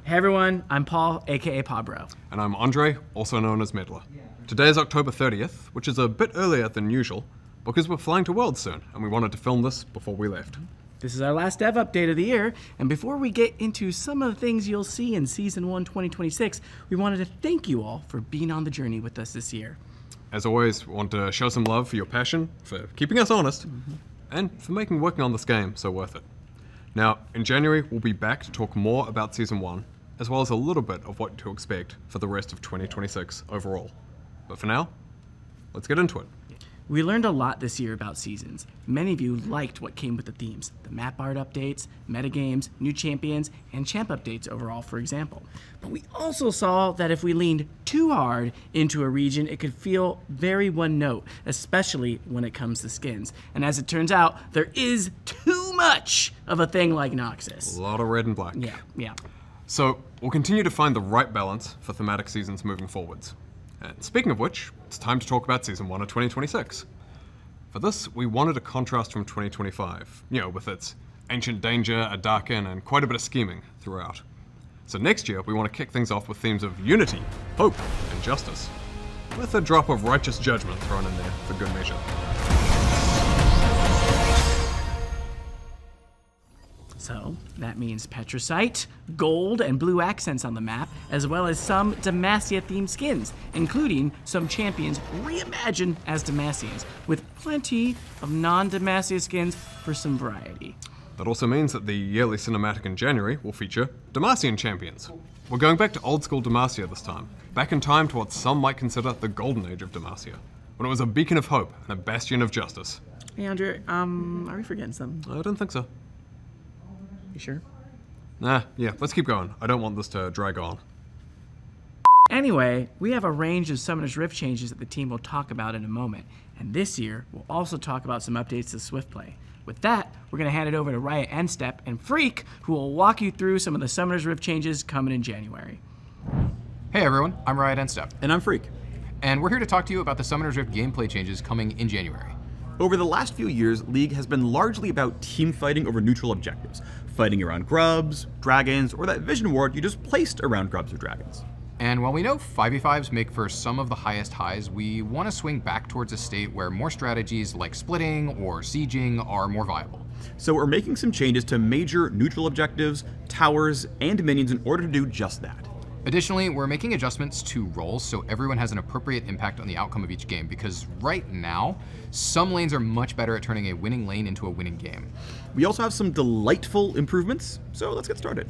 Hey everyone, I'm Paul, aka Pabro. And I'm Andre, also known as Meddler. Today is October 30th, which is a bit earlier than usual, because we're flying to Worlds soon, and we wanted to film this before we left. This is our last dev update of the year, and before we get into some of the things you'll see in Season 1 2026, we wanted to thank you all for being on the journey with us this year. As always, we want to show some love for your passion, for keeping us honest, and for making working on this game so worth it. Now, in January, we'll be back to talk more about Season 1, as well as a little bit of what to expect for the rest of 2026 overall. But for now, let's get into it. We learned a lot this year about seasons. Many of you liked what came with the themes, the map art updates, metagames, new champions, and champ updates overall, for example. But we also saw that if we leaned too hard into a region, it could feel very one note, especially when it comes to skins. And as it turns out, there is too much of a thing like Noxus. A lot of red and black. Yeah. So, we'll continue to find the right balance for thematic seasons moving forwards. And speaking of which, it's time to talk about Season 1 of 2026. For this, we wanted a contrast from 2025, with its ancient danger, a dark inn, and quite a bit of scheming throughout. So next year, we want to kick things off with themes of unity, hope, and justice, with a drop of righteous judgment thrown in there for good measure. So that means Petricite, gold, and blue accents on the map, as well as some Demacia-themed skins, including some champions reimagined as Demacians, with plenty of non-Demacia skins for some variety. That also means that the yearly cinematic in January will feature Demacian champions. We're going back to old-school Demacia this time, back in time to what some might consider the golden age of Demacia, when it was a beacon of hope and a bastion of justice. Hey Andre, are we forgetting something? I don't think so. You sure? Yeah, let's keep going. I don't want this to drag on. Anyway, we have a range of Summoner's Rift changes that the team will talk about in a moment. And this year, we'll also talk about some updates to Swiftplay. With that, we're going to hand it over to Riot Endstep and Phreak, who will walk you through some of the Summoner's Rift changes coming in January. Hey everyone, I'm Riot Endstep. And I'm Phreak. And we're here to talk to you about the Summoner's Rift gameplay changes coming in January. Over the last few years, League has been largely about team fighting over neutral objectives, fighting around grubs, dragons, or that vision ward you just placed around grubs or dragons. And while we know 5v5s make for some of the highest highs, we want to swing back towards a state where more strategies like splitting or sieging are more viable. So we're making some changes to major neutral objectives, towers, and minions in order to do just that. Additionally, we're making adjustments to roles so everyone has an appropriate impact on the outcome of each game, because right now, some lanes are much better at turning a winning lane into a winning game. We also have some delightful improvements, so let's get started.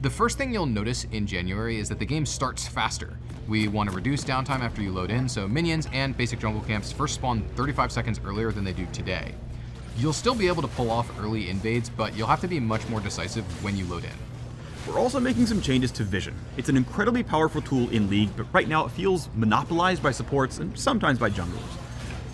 The first thing you'll notice in January is that the game starts faster. We want to reduce downtime after you load in, so minions and basic jungle camps first spawn 35 seconds earlier than they do today. You'll still be able to pull off early invades, but you'll have to be much more decisive when you load in. We're also making some changes to vision. It's an incredibly powerful tool in League, but right now it feels monopolized by supports and sometimes by junglers.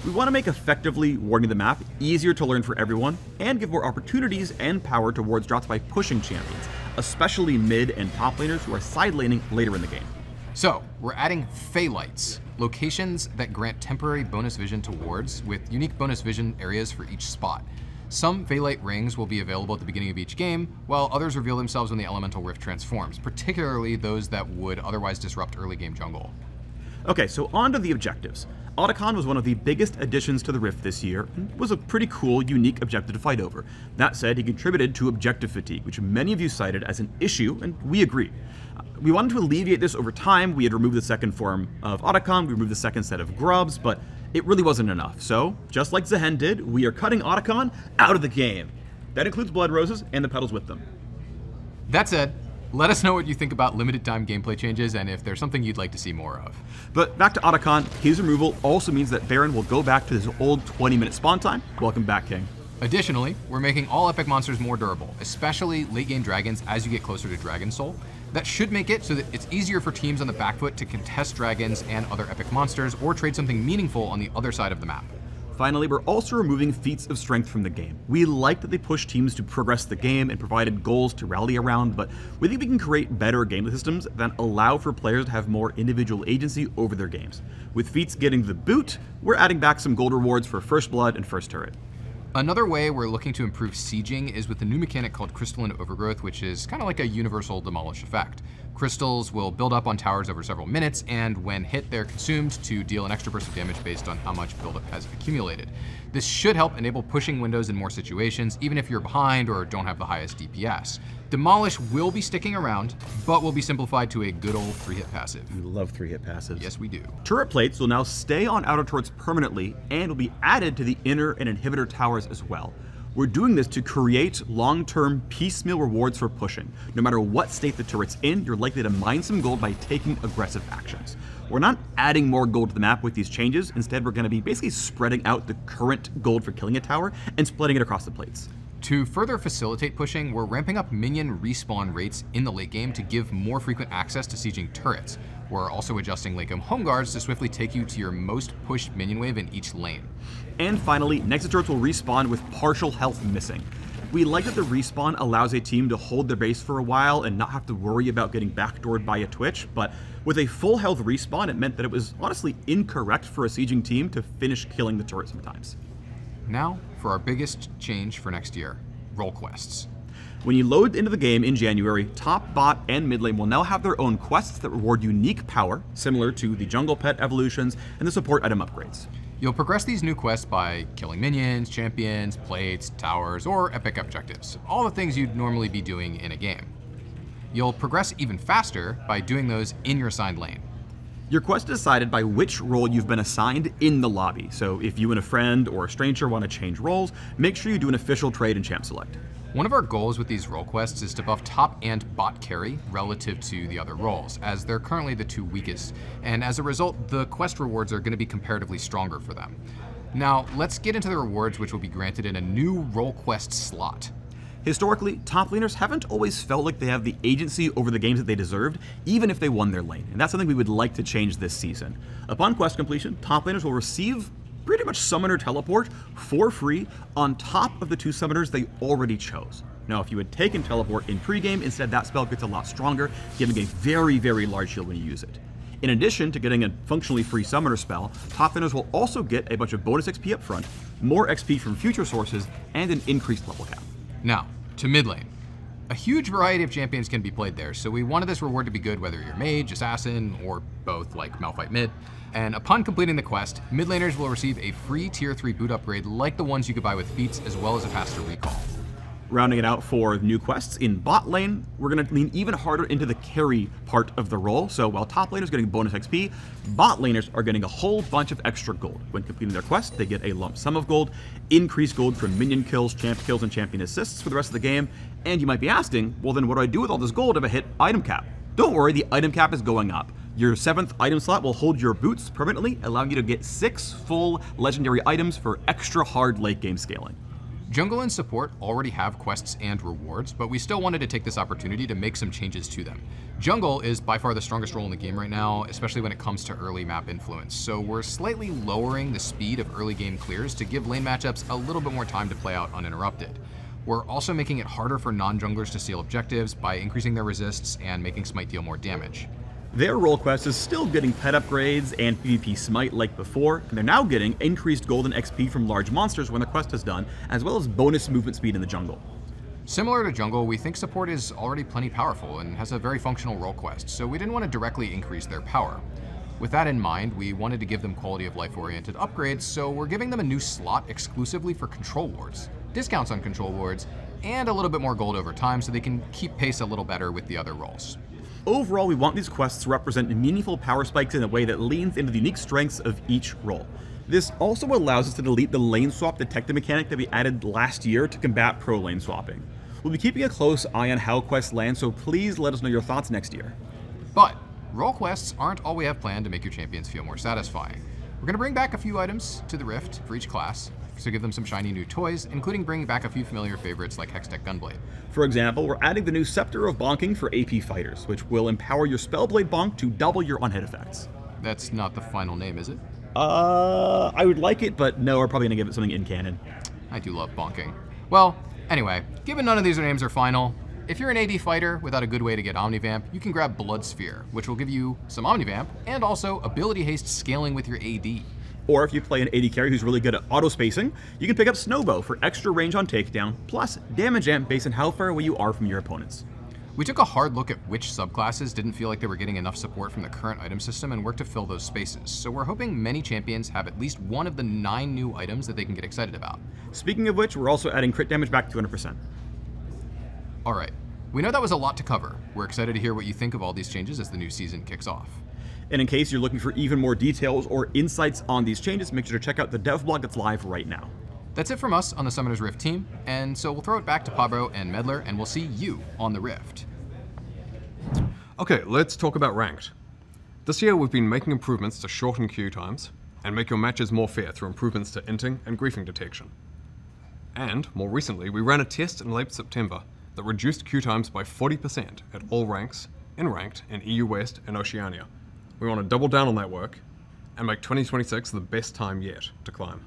We want to make effectively warding the map easier to learn for everyone, and give more opportunities and power towards drops by pushing champions, especially mid and top laners who are side laning later in the game. So, we're adding Phalites, locations that grant temporary bonus vision to wards with unique bonus vision areas for each spot. Some Phalite rings will be available at the beginning of each game, while others reveal themselves when the Elemental Rift transforms, particularly those that would otherwise disrupt early game jungle. Okay, so on to the objectives. Otacon was one of the biggest additions to the Rift this year, and was a pretty cool, unique objective to fight over. That said, he contributed to objective fatigue, which many of you cited as an issue, and we agree. We wanted to alleviate this over time. We had removed the second form of Otacon, we removed the second set of grubs, but it really wasn't enough. So, just like Zehen did, we are cutting Otacon out of the game. That includes Blood Roses and the petals with them. That said, let us know what you think about limited time gameplay changes and if there's something you'd like to see more of. But back to Otacon, his removal also means that Baron will go back to his old 20-minute spawn time. Welcome back, King. Additionally, we're making all epic monsters more durable, especially late game dragons as you get closer to Dragon Soul. That should make it so that it's easier for teams on the back foot to contest dragons and other epic monsters, or trade something meaningful on the other side of the map. Finally, we're also removing feats of strength from the game. We like that they push teams to progress the game and provided goals to rally around, but we think we can create better gameplay systems that allow for players to have more individual agency over their games. With feats getting the boot, we're adding back some gold rewards for First Blood and First Turret. Another way we're looking to improve sieging is with a new mechanic called Crystalline Overgrowth, which is kind of like a universal demolish effect. Crystals will build up on towers over several minutes, and when hit, they're consumed to deal an extra burst of damage based on how much buildup has accumulated. This should help enable pushing windows in more situations, even if you're behind or don't have the highest DPS. Demolish will be sticking around, but will be simplified to a good old 3-hit passive. We love 3-hit passives. Yes, we do. Turret plates will now stay on outer turrets permanently and will be added to the inner and inhibitor towers as well. We're doing this to create long-term piecemeal rewards for pushing. No matter what state the turret's in, you're likely to mine some gold by taking aggressive actions. We're not adding more gold to the map with these changes. Instead, we're going to be basically spreading out the current gold for killing a tower and splitting it across the plates. To further facilitate pushing, we're ramping up minion respawn rates in the late game to give more frequent access to sieging turrets. We're also adjusting late game home guards to swiftly take you to your most pushed minion wave in each lane. And finally, Nexus turrets will respawn with partial health missing. We like that the respawn allows a team to hold their base for a while and not have to worry about getting backdoored by a Twitch, but with a full health respawn, it meant that it was honestly incorrect for a sieging team to finish killing the turret sometimes. Now, for our biggest change for next year, role quests. When you load into the game in January, top, bot, and mid lane will now have their own quests that reward unique power, similar to the jungle pet evolutions and the support item upgrades. You'll progress these new quests by killing minions, champions, plates, towers, or epic objectives, all the things you'd normally be doing in a game. You'll progress even faster by doing those in your assigned lane. Your quest is decided by which role you've been assigned in the lobby, so if you and a friend or a stranger want to change roles, make sure you do an official trade in Champ Select. One of our goals with these role quests is to buff top and bot carry relative to the other roles, as they're currently the two weakest, and as a result, the quest rewards are going to be comparatively stronger for them. Now, let's get into the rewards which will be granted in a new role quest slot. Historically, top laners haven't always felt like they have the agency over the games that they deserved, even if they won their lane, and that's something we would like to change this season. Upon quest completion, top laners will receive pretty much Summoner Teleport for free on top of the 2 summoners they already chose. Now, if you had taken Teleport in pregame, instead that spell gets a lot stronger, giving a very, very large shield when you use it. In addition to getting a functionally free summoner spell, top laners will also get a bunch of bonus XP up front, more XP from future sources, and an increased level cap. Now, to mid lane. A huge variety of champions can be played there, so we wanted this reward to be good whether you're mage, assassin, or both like Malphite mid. And upon completing the quest, mid laners will receive a free tier 3 boot upgrade like the ones you could buy with feats, as well as a faster recall. Rounding it out for new quests, in bot lane, we're going to lean even harder into the carry part of the role. So while top laners are getting bonus XP, bot laners are getting a whole bunch of extra gold. When completing their quest, they get a lump sum of gold, increased gold from minion kills, champ kills, and champion assists for the rest of the game. And you might be asking, well then what do I do with all this gold if I hit item cap? Don't worry, the item cap is going up. Your 7th item slot will hold your boots permanently, allowing you to get 6 full legendary items for extra hard late game scaling. Jungle and support already have quests and rewards, but we still wanted to take this opportunity to make some changes to them. Jungle is by far the strongest role in the game right now, especially when it comes to early map influence, so we're slightly lowering the speed of early game clears to give lane matchups a little bit more time to play out uninterrupted. We're also making it harder for non-junglers to steal objectives by increasing their resists and making Smite deal more damage. Their role quest is still getting pet upgrades and PvP Smite like before, and they're now getting increased gold and XP from large monsters when the quest is done, as well as bonus movement speed in the jungle. Similar to jungle, we think support is already plenty powerful and has a very functional role quest, so we didn't want to directly increase their power. With that in mind, we wanted to give them quality of life oriented upgrades, so we're giving them a new slot exclusively for control wards, discounts on control wards, and a little bit more gold over time so they can keep pace a little better with the other roles. Overall, we want these quests to represent meaningful power spikes in a way that leans into the unique strengths of each role. This also allows us to delete the lane swap detective mechanic that we added last year to combat pro lane swapping. We'll be keeping a close eye on how quests land, so please let us know your thoughts next year. But role quests aren't all we have planned to make your champions feel more satisfying. We're going to bring back a few items to the Rift for each class, so give them some shiny new toys, including bringing back a few familiar favorites like Hextech Gunblade. For example, we're adding the new Scepter of Bonking for AP fighters, which will empower your Spellblade Bonk to double your on-hit effects. That's not the final name, is it? I would like it, but no, we're probably going to give it something in canon. I do love bonking. Well, anyway, given none of these names are final, if you're an AD fighter without a good way to get Omnivamp, you can grab Blood Sphere, which will give you some Omnivamp and also ability haste scaling with your AD. Or if you play an AD carry who's really good at auto-spacing, you can pick up Snowbow for extra range on takedown, plus damage amp based on how far away you are from your opponents. We took a hard look at which subclasses didn't feel like they were getting enough support from the current item system and worked to fill those spaces, so we're hoping many champions have at least one of the 9 new items that they can get excited about. Speaking of which, we're also adding crit damage back to 200%. Alright, we know that was a lot to cover. We're excited to hear what you think of all these changes as the new season kicks off. And in case you're looking for even more details or insights on these changes, make sure to check out the dev blog that's live right now. That's it from us on the Summoner's Rift team, and so we'll throw it back to Pabro and Meddler, and we'll see you on the Rift. Okay, let's talk about ranked. This year we've been making improvements to shorten queue times and make your matches more fair through improvements to inting and griefing detection. And, more recently, we ran a test in late September that reduced queue times by 40% at all ranks in ranked in EU West and Oceania. We want to double down on that work and make 2026 the best time yet to climb.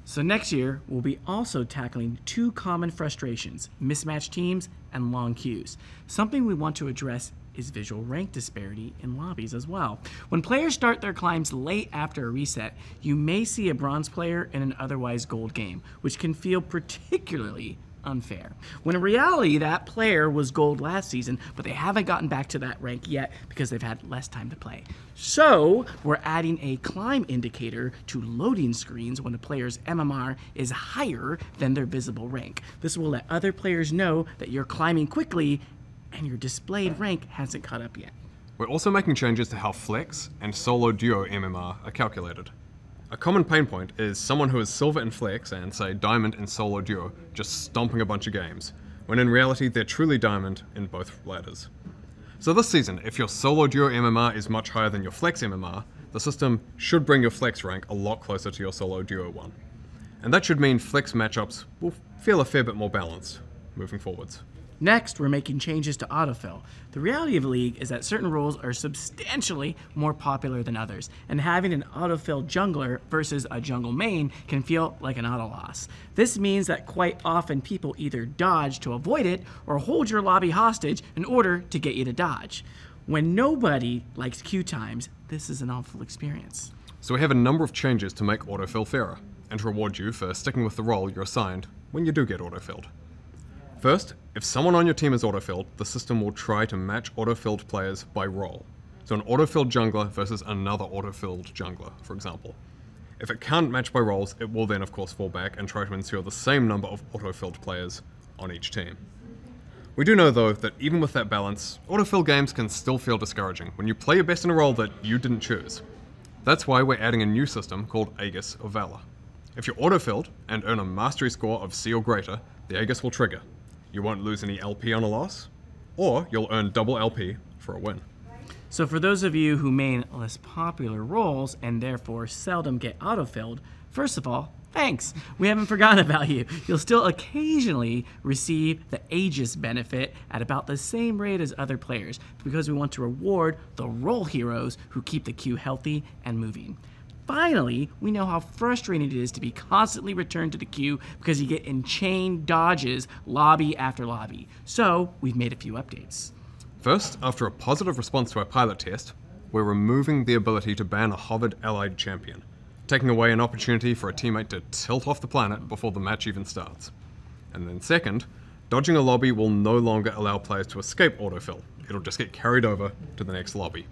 So next year, we'll be also tackling 2 common frustrations, mismatched teams and long queues. Something we want to address is visual rank disparity in lobbies as well. When players start their climbs late after a reset, you may see a bronze player in an otherwise gold game, which can feel particularly unfair. When in reality, that player was gold last season, but they haven't gotten back to that rank yet because they've had less time to play. So we're adding a climb indicator to loading screens when a player's MMR is higher than their visible rank. This will let other players know that you're climbing quickly and your displayed rank hasn't caught up yet. We're also making changes to how flex and solo duo MMR are calculated. A common pain point is someone who is silver in flex and, say, diamond in solo duo just stomping a bunch of games, when in reality they're truly diamond in both ladders. So this season, if your solo duo MMR is much higher than your flex MMR, the system should bring your flex rank a lot closer to your solo duo one. And that should mean flex matchups will feel a fair bit more balanced moving forwards. Next, we're making changes to autofill. The reality of League is that certain roles are substantially more popular than others, and having an autofill jungler versus a jungle main can feel like an auto loss. This means that quite often people either dodge to avoid it or hold your lobby hostage in order to get you to dodge. When nobody likes queue times, this is an awful experience. So we have a number of changes to make autofill fairer, and to reward you for sticking with the role you're assigned when you do get autofilled. First, if someone on your team is autofilled, the system will try to match autofilled players by role. So an autofilled jungler versus another autofilled jungler, for example. If it can't match by roles, it will then of course fall back and try to ensure the same number of autofilled players on each team. We do know though that even with that balance, autofill games can still feel discouraging when you play your best in a role that you didn't choose. That's why we're adding a new system called Aegis of Valor. If you're autofilled and earn a mastery score of C or greater, the Aegis will trigger. You won't lose any LP on a loss, or you'll earn double LP for a win. So for those of you who main less popular roles and therefore seldom get autofilled, first of all, thanks. We haven't forgotten about you. You'll still occasionally receive the Aegis benefit at about the same rate as other players because we want to reward the role heroes who keep the queue healthy and moving. Finally, we know how frustrating it is to be constantly returned to the queue because you get enchained dodges lobby after lobby. So we've made a few updates. First, after a positive response to our pilot test, we're removing the ability to ban a hovered allied champion, taking away an opportunity for a teammate to tilt off the planet before the match even starts. And then second, dodging a lobby will no longer allow players to escape autofill. It'll just get carried over to the next lobby.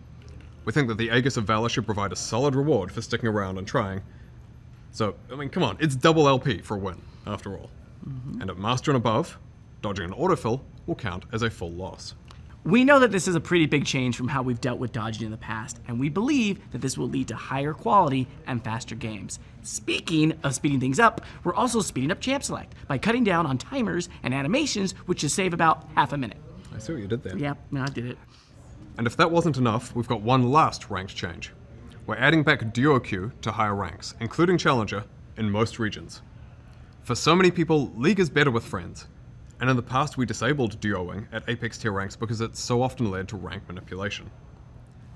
We think that the Aegis of Valor should provide a solid reward for sticking around and trying. So, I mean, come on, it's double LP for a win, after all. And at Master and above, dodging an autofill will count as a full loss. We know that this is a pretty big change from how we've dealt with dodging in the past, and we believe that this will lead to higher quality and faster games. Speaking of speeding things up, we're also speeding up champ select by cutting down on timers and animations, which should save about half a minute. I see what you did there. Yeah, no, I did it. And if that wasn't enough, we've got one last ranked change. We're adding back duo queue to higher ranks, including Challenger, in most regions. For so many people, League is better with friends. And in the past we disabled duoing at Apex tier ranks because it so often led to rank manipulation.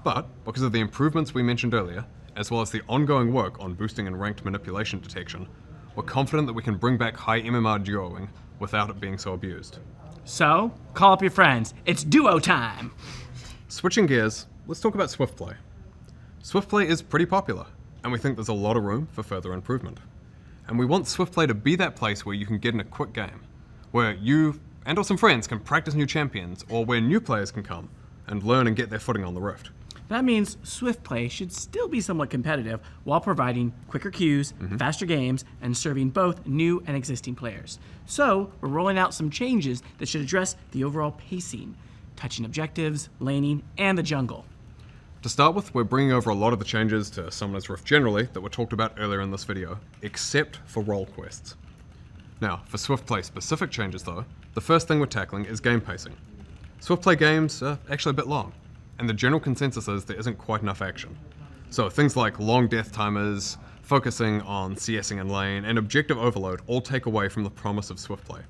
But, because of the improvements we mentioned earlier, as well as the ongoing work on boosting and ranked manipulation detection, we're confident that we can bring back high MMR duoing without it being so abused. So, call up your friends. It's duo time! Switching gears, let's talk about Swift Play. Swift Play is pretty popular. and we think there's a lot of room for further improvement. And we want Swift Play to be that place where you can get in a quick game, where you and or some friends can practice new champions, or where new players can come and learn and get their footing on the Rift. That means Swift Play should still be somewhat competitive while providing quicker queues, faster games, and serving both new and existing players. So we're rolling out some changes that should address the overall pacing, touching objectives, laning, and the jungle. To start with, we're bringing over a lot of the changes to Summoner's Rift generally that were talked about earlier in this video, except for role quests. Now, for Swift Play specific changes though, the first thing we're tackling is game pacing. Swift Play games are actually a bit long, and the general consensus is there isn't quite enough action. So things like long death timers, focusing on CSing and lane, and objective overload all take away from the promise of Swift Play.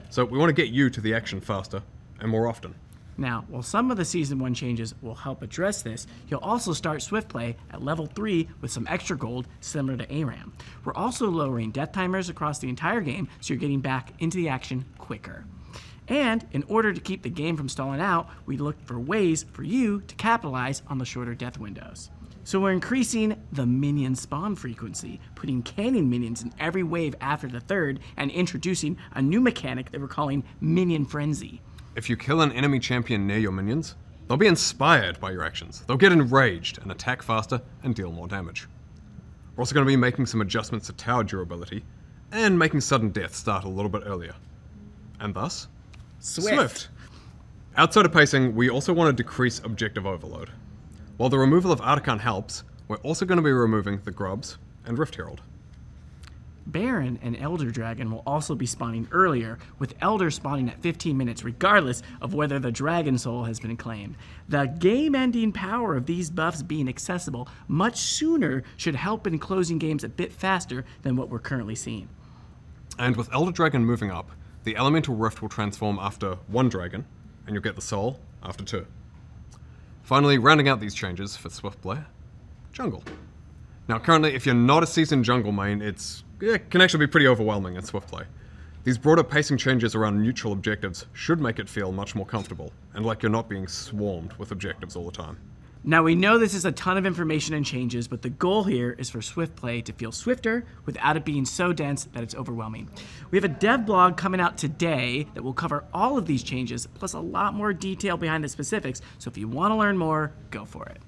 So we want to get you to the action faster and more often. Now, while some of the Season 1 changes will help address this, you'll also start Swift Play at level 3 with some extra gold similar to ARAM. We're also lowering death timers across the entire game so you're getting back into the action quicker. And in order to keep the game from stalling out, we look for ways for you to capitalize on the shorter death windows. So we're increasing the minion spawn frequency, putting cannon minions in every wave after the third, and introducing a new mechanic that we're calling Minion Frenzy. If you kill an enemy champion near your minions, they'll be inspired by your actions. They'll get enraged and attack faster and deal more damage. We're also going to be making some adjustments to tower durability, and making sudden death start a little bit earlier. And thus, Swift. Outside of pacing, we also want to decrease objective overload. While the removal of Artican helps, we're also going to be removing the Grubs and Rift Herald. Baron and Elder Dragon will also be spawning earlier, with Elder spawning at 15 minutes regardless of whether the Dragon Soul has been claimed. The game-ending power of these buffs being accessible much sooner should help in closing games a bit faster than what we're currently seeing. And with Elder Dragon moving up, the Elemental Rift will transform after 1 dragon, and you'll get the Soul after 2. Finally, rounding out these changes for Swift Play, Jungle. Now currently, if you're not a seasoned jungle main, it can actually be pretty overwhelming in Swift Play. These broader pacing changes around neutral objectives should make it feel much more comfortable, and like you're not being swarmed with objectives all the time. Now we know this is a ton of information and changes, but the goal here is for Swift Play to feel swifter without it being so dense that it's overwhelming. We have a dev blog coming out today that will cover all of these changes, plus a lot more detail behind the specifics, so if you want to learn more, go for it.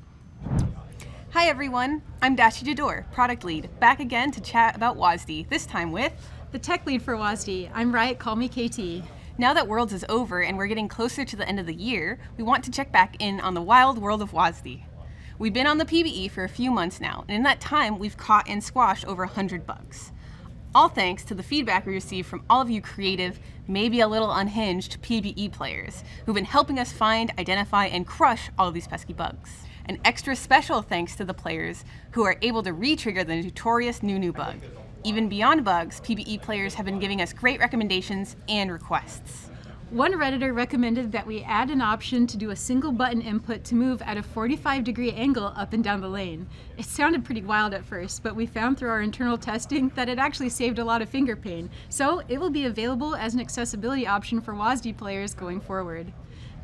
Hi everyone, I'm DashiJador, product lead, back again to chat about WASD, this time with the tech lead for WASD. I'm Riot CallMeKT. Now that Worlds is over and we're getting closer to the end of the year, we want to check back in on the wild world of WASD. We've been on the PvE for a few months now, and in that time we've caught and squashed over 100 bugs. All thanks to the feedback we received from all of you creative, maybe a little unhinged PvE players who've been helping us find, identify, and crush all of these pesky bugs. An extra special thanks to the players who are able to re-trigger the notorious new bug. Even beyond bugs, PvE players have been giving us great recommendations and requests. One Redditor recommended that we add an option to do a single button input to move at a 45-degree angle up and down the lane. It sounded pretty wild at first, but we found through our internal testing that it actually saved a lot of finger pain, so it will be available as an accessibility option for WASD players going forward.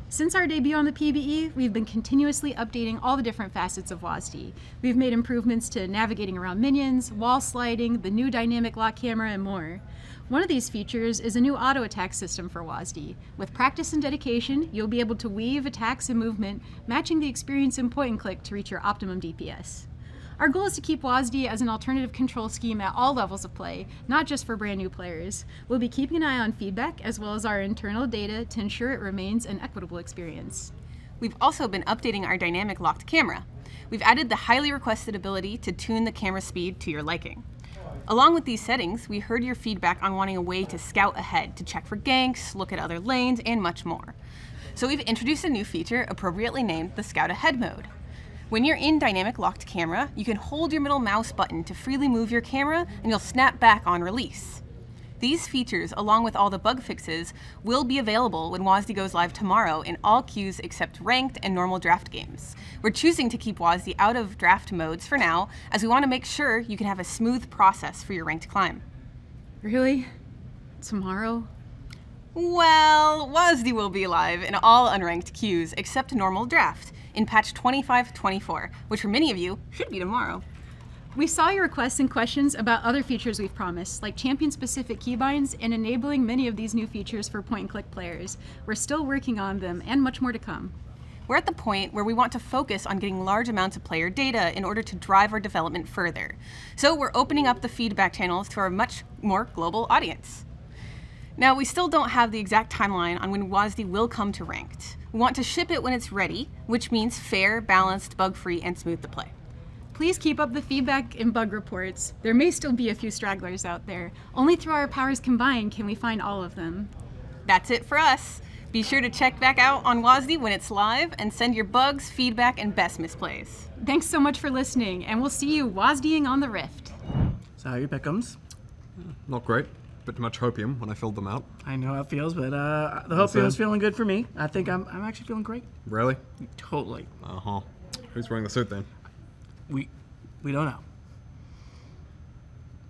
Since our debut on the PvE, we've been continuously updating all the different facets of WASD. We've made improvements to navigating around minions, wall sliding, the new dynamic lock camera, and more. One of these features is a new auto attack system for WASD. With practice and dedication, you'll be able to weave attacks and movement, matching the experience in point and click to reach your optimum DPS. Our goal is to keep WASD as an alternative control scheme at all levels of play, not just for brand new players. We'll be keeping an eye on feedback as well as our internal data to ensure it remains an equitable experience. We've also been updating our dynamic locked camera. We've added the highly requested ability to tune the camera speed to your liking. Along with these settings, we heard your feedback on wanting a way to scout ahead, to check for ganks, look at other lanes, and much more. So we've introduced a new feature appropriately named the Scout Ahead mode. When you're in dynamic locked camera, you can hold your middle mouse button to freely move your camera and you'll snap back on release. These features, along with all the bug fixes, will be available when WASD goes live tomorrow in all queues except ranked and normal draft games. We're choosing to keep WASD out of draft modes for now, as we want to make sure you can have a smooth process for your ranked climb. Really? Tomorrow? Well, WASD will be live in all unranked queues except normal draft in patch 25.24, which for many of you should be tomorrow. We saw your requests and questions about other features we've promised, like champion-specific keybinds and enabling many of these new features for point-and-click players. We're still working on them, and much more to come. We're at the point where we want to focus on getting large amounts of player data in order to drive our development further. So we're opening up the feedback channels to our much more global audience. Now, we still don't have the exact timeline on when WASD will come to Ranked. We want to ship it when it's ready, which means fair, balanced, bug-free, and smooth to play. Please keep up the feedback and bug reports. There may still be a few stragglers out there. Only through our powers combined can we find all of them. That's it for us. Be sure to check back out on WASD when it's live and send your bugs, feedback, and best misplays. Thanks so much for listening, and we'll see you WASDing on the Rift. So how are your pickums? Not great. Bit too much hopium when I filled them out. I know how it feels, but the hopium's feeling good for me. I think I'm actually feeling great. Really? Totally. Uh-huh. Who's wearing the suit then? We don't know.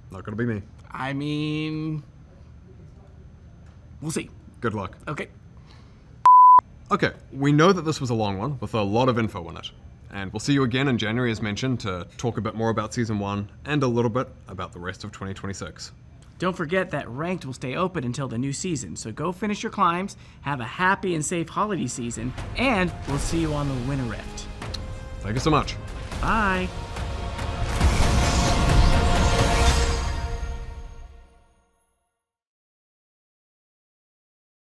Not gonna be me. I mean, we'll see. Good luck. Okay. Okay, we know that this was a long one with a lot of info in it. And we'll see you again in January as mentioned to talk a bit more about Season 1 and a little bit about the rest of 2026. Don't forget that Ranked will stay open until the new season, so go finish your climbs, have a happy and safe holiday season, and we'll see you on the Winter Rift. Thank you so much. Bye.